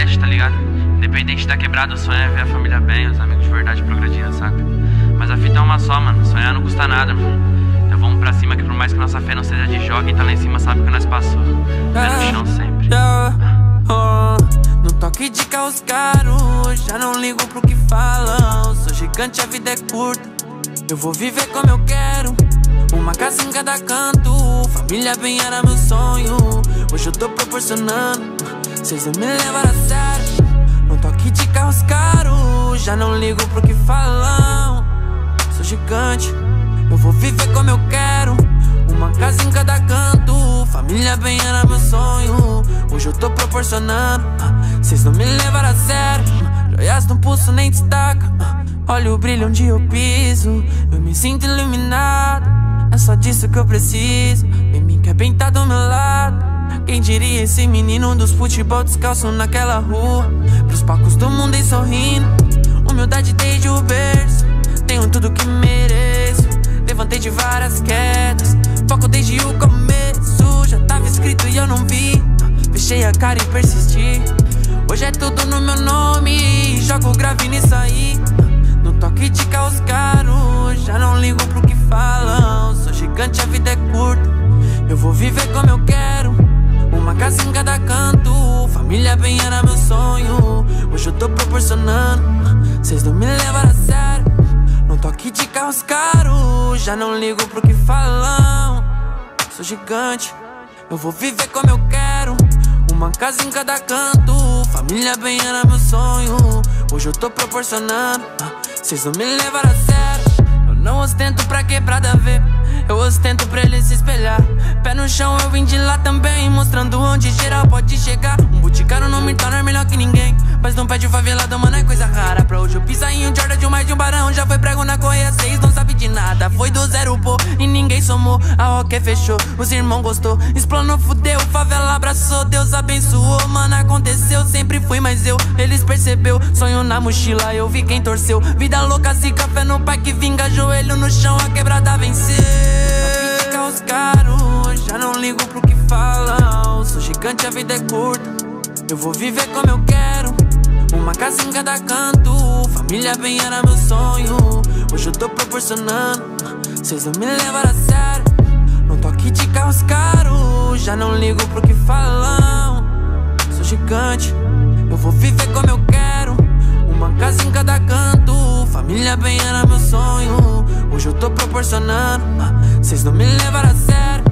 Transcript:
promete, tá ligado? Independente da quebrada, o sonho é ver a família bem, os amigos de verdade progredindo, saca? Mas a fita é uma só, mano, sonhar não custa nada, mano. Então vamos pra cima que por mais que nossa fé não seja de jogo, quem tá lá em cima sabe que nós passou. Pé no chão sempre. No toque de carros caros, já não ligo pro que falam. Sou gigante, a vida é curta, eu vou viver como eu quero. Uma casa em cada canto, família bem era meu sonho. Hoje eu tô proporcionando, cês não me levaram a sério. No toque de carros caros, já não ligo pro que falam. Sou gigante, eu vou viver como eu quero. Uma casa em cada canto, família bem era meu sonho. Hoje eu tô proporcionando, cês não me levaram a sério. Joias no pulso nem destaca, olha o brilho onde eu piso. Eu me sinto iluminado, é só disso que eu preciso. Vem mim quer bem tá do meu lado. Quem diria esse menino dos futebol descalço naquela rua, pros palcos do mundo e sorrindo. Humildade desde o berço, tenho tudo que mereço. Levantei de várias quedas, foco desde o começo. Já tava escrito e eu não vi, fechei a cara e persisti. Hoje é tudo no meu nome, jogo grave nisso aí. No toque de carros caros, já não ligo pro que falam. Sou gigante, a vida é curta, eu vou viver como eu quero. Uma casa em cada canto, família bem era meu sonho. Hoje eu tô proporcionando, cês não me levaram a sério. No toque de carros caros, já não ligo pro que falam. Sou gigante, eu vou viver como eu quero. Uma casa em cada canto, família bem era meu sonho. Hoje eu tô proporcionando, cês não me levaram a sério. Eu não ostento pra quebrada ver, eu ostento pra ele se espelhar. Pé no chão eu vim de lá também, mostrando onde geral pode chegar. Um boticário não me torna melhor que ninguém, mas não pede favelado, mano, é coisa rara. Pra hoje eu pisar em um Jordan de um mais de um barão. Já foi prego na correia 6, não sabe de nada. Foi do zero, pô, e ninguém somou. A roque fechou, os irmãos gostou. Explanou, fudeu, favela abraçou. Deus abençoou, mano, aconteceu. Sempre fui mais eu, eles percebeu. Sonho na mochila, eu vi quem torceu. Vida louca, se café no pai que vinga. Joelho no chão, a quebrada venceu. Os caros, já não ligo pro que falam. Sou gigante, a vida é curta, eu vou viver como eu quero. Uma casa em cada canto, família bem era meu sonho. Hoje eu tô proporcionando, cês não me levaram a sério. No toque de carros caros, já não ligo pro que falam. Sou gigante, eu vou viver como eu quero. Uma casa em cada canto, família bem era meu sonho. Hoje eu tô proporcionando, cês não me levaram a sério.